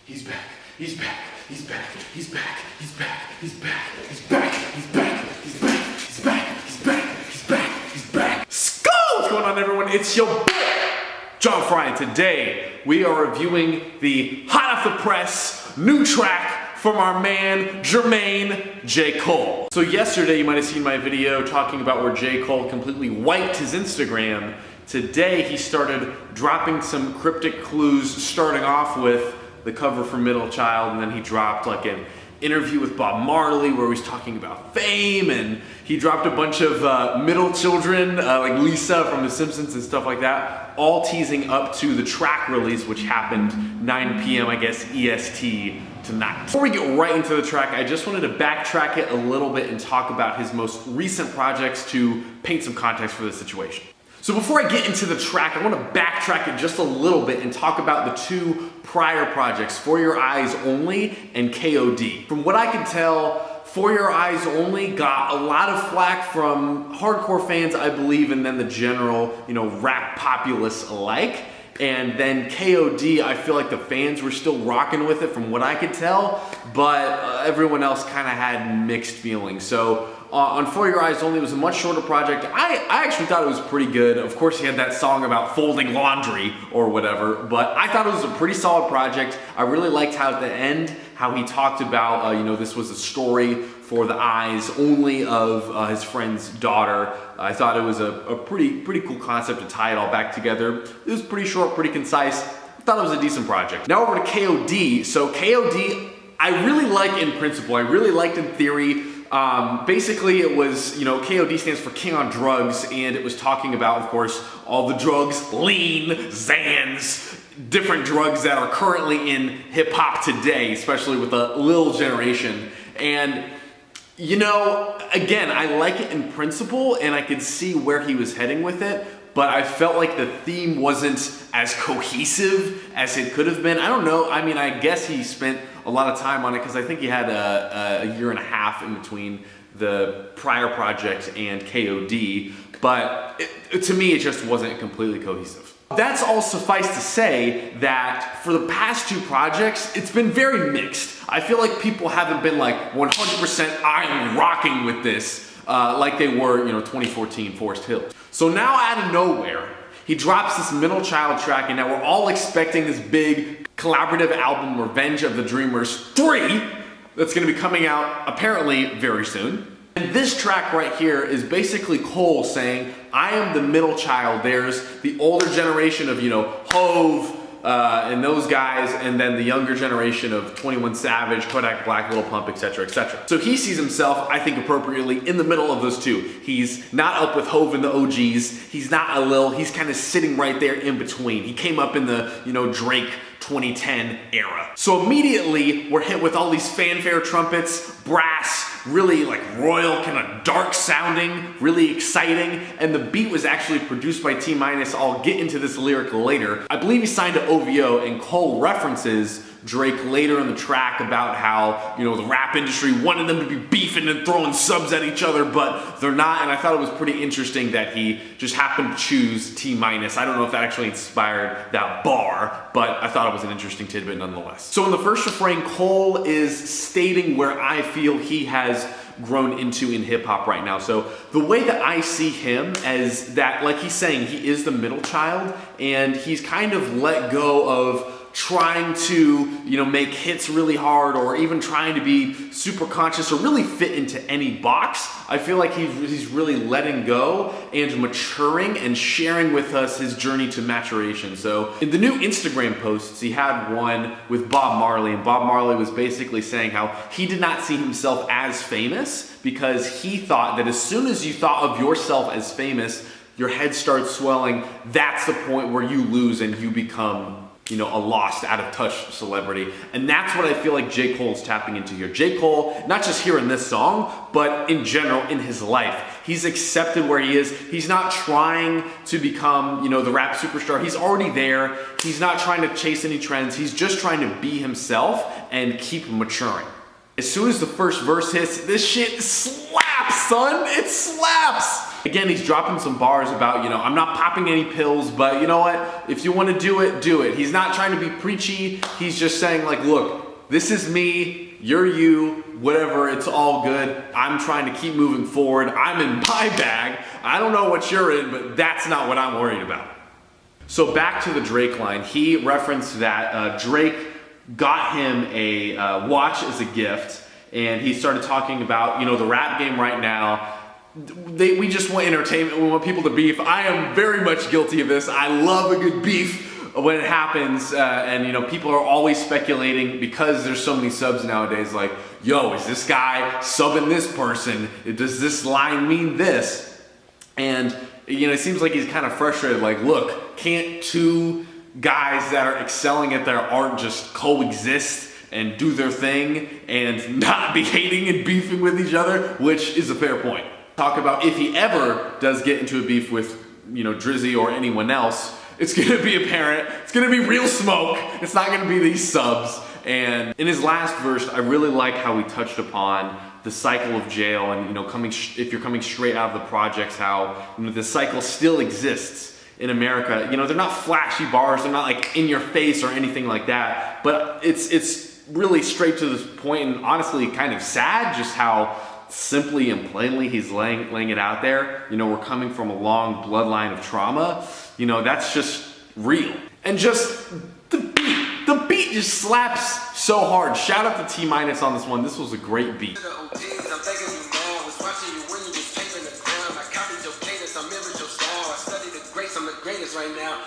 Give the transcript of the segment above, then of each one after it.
He's back. He's back. He's back. He's back. He's back. He's back. He's back. He's back. He's back. He's back. He's back. He's back. He's back. Skull! What's going on, everyone? It's your boy, John Fry, and today we are reviewing the hot off the press new track from our man Jermaine J. Cole. So yesterday you might have seen my video talking about where J. Cole completely wiped his Instagram. Today he started dropping some cryptic clues, starting off with the cover for Middle Child, and then he dropped like an interview with Bob Marley where he was talking about fame, and he dropped a bunch of middle children like Lisa from The Simpsons and stuff like that, all teasing up to the track release, which happened 9 p.m. I guess EST tonight. Before we get right into the track, I just wanted to backtrack it a little bit and talk about his most recent projects to paint some context for the situation. So before I get into the track, I want to backtrack it just a little bit and talk about the two prior projects, For Your Eyes Only and KOD. From what I can tell, For Your Eyes Only got a lot of flack from hardcore fans, I believe, and then the general, rap populace alike. And then KOD, I feel like the fans were still rocking with it from what I could tell, but everyone else kind of had mixed feelings. So on For Your Eyes Only, it was a much shorter project. I actually thought it was pretty good. Of course, he had that song about folding laundry or whatever, but I thought it was a pretty solid project. I really liked how at the end, how he talked about, this was a story for the eyes only of his friend's daughter. I thought it was a pretty cool concept to tie it all back together. It was pretty short, pretty concise. I thought it was a decent project. Now over to KOD. So KOD, I really like in principle. I really liked in theory. Basically it was, KOD stands for King on Drugs, and it was talking about, of course, all the drugs, lean, Xans, different drugs that are currently in hip hop today, especially with the Lil generation. And again, I like it in principle, and I could see where he was heading with it, but I felt like the theme wasn't as cohesive as it could have been. I don't know. I mean, I guess he spent a lot of time on it because I think he had a year and a half in between the prior project and KOD, but to me, it just wasn't completely cohesive. That's all suffice to say that for the past two projects, it's been very mixed. I feel like people haven't been like 100% I'm rocking with this like they were, 2014 Forest Hills. So now out of nowhere, he drops this Middle Child track, and now we're all expecting this big collaborative album, Revenge of the Dreamers 3, that's gonna be coming out apparently very soon. And this track right here is basically Cole saying, I am the middle child. There's the older generation of, Hove and those guys, and then the younger generation of 21 Savage, Kodak Black, Lil Pump, etc., etc. So he sees himself, I think appropriately, in the middle of those two. He's not up with Hove and the OGs. He's not a Lil. He's kind of sitting right there in between. He came up in the, Drake 2010 era. So immediately we're hit with all these fanfare trumpets, brass, really like royal, kind of dark sounding, really exciting, and the beat was actually produced by T-. I'll get into this lyric later. I believe he signed to OVO, and Cole references Drake later in the track about how, the rap industry wanted them to be beefing and throwing subs at each other, but they're not, and I thought it was pretty interesting that he just happened to choose T-. I don't know if that actually inspired that bar, but I thought it was an interesting tidbit nonetheless. So in the first refrain, Cole is stating where I feel he has grown into in hip hop right now. So the way that I see him as that, like he's saying, he is the middle child, and he's kind of let go of trying to, make hits really hard, or even trying to be super conscious or really fit into any box. I feel like he's really letting go and maturing and sharing with us his journey to maturation. So in the new Instagram posts, he had one with Bob Marley, and Bob Marley was basically saying how he did not see himself as famous because he thought that as soon as you thought of yourself as famous, your head starts swelling. That's the point where you lose and you become a lost, out of touch celebrity. And that's what I feel like J. Cole's tapping into here. J. Cole, not just here in this song, but in general in his life. He's accepted where he is. He's not trying to become, the rap superstar. He's already there. He's not trying to chase any trends. He's just trying to be himself and keep maturing. As soon as the first verse hits, this shit slaps, son. It slaps. Again, he's dropping some bars about, you know, I'm not popping any pills, but you know what? If you want to do it, do it. He's not trying to be preachy. He's just saying like, look, this is me, you're you, whatever, it's all good. I'm trying to keep moving forward. I'm in my bag. I don't know what you're in, but that's not what I'm worried about. So back to the Drake line. He referenced that Drake got him a watch as a gift, and he started talking about, you know, the rap game right now. We just want entertainment. We want people to beef. I am very much guilty of this. I love a good beef when it happens, and you know, people are always speculating because there's so many subs nowadays. Like, yo, is this guy subbing this person? Does this line mean this? And you know, it seems like he's kind of frustrated. Like, look, can't two guys that are excelling at their art just coexist and do their thing and not be hating and beefing with each other? Which is a fair point. Talk about if he ever does get into a beef with, you know, Drizzy or anyone else, it's gonna be apparent. It's gonna be real smoke. It's not gonna be these subs. And in his last verse, I really like how he touched upon the cycle of jail and, you know, if you're coming straight out of the projects, how, you know, the cycle still exists in America. You know, they're not flashy bars, they're not like in your face or anything like that, but it's really straight to the point and honestly kind of sad just how simply and plainly he's laying it out there. You know, we're coming from a long bloodline of trauma. You know, that's just real. And just the beat just slaps so hard. Shout out to T-Minus on this one. This was a great beat. Right now.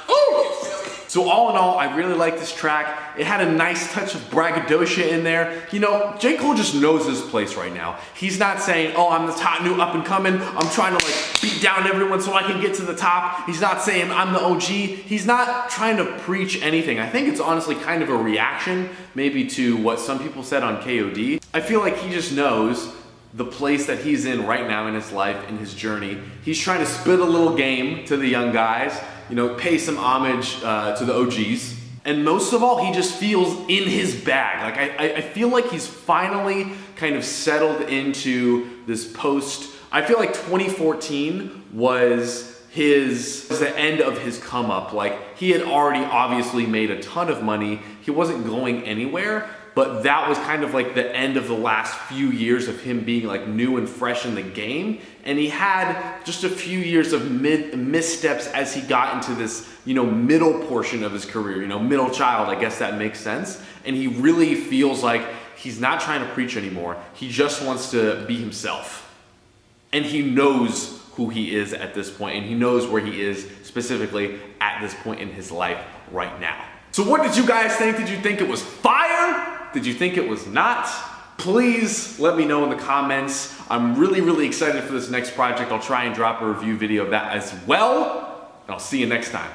So all in all, I really like this track. It had a nice touch of braggadocio in there. You know, J. Cole just knows his place right now. He's not saying, oh, I'm the top new up and coming. I'm trying to like beat down everyone so I can get to the top. He's not saying I'm the OG. He's not trying to preach anything. I think it's honestly kind of a reaction maybe to what some people said on KOD. I feel like he just knows the place that he's in right now in his life, in his journey. He's trying to spit a little game to the young guys, you know, pay some homage to the OGs. And most of all, he just feels in his bag. Like I feel like he's finally kind of settled into this post. I feel like 2014 was the end of his come up. Like he had already obviously made a ton of money. He wasn't going anywhere. But that was kind of like the end of the last few years of him being like new and fresh in the game. And he had just a few years of missteps as he got into this, you know, middle portion of his career, you know, middle child, I guess that makes sense. And he really feels like he's not trying to preach anymore. He just wants to be himself. And he knows who he is at this point, and he knows where he is specifically at this point in his life right now. So what did you guys think? Did you think it was fire? Did you think it was not? Please let me know in the comments. I'm really, really excited for this next project. I'll try and drop a review video of that as well. And I'll see you next time.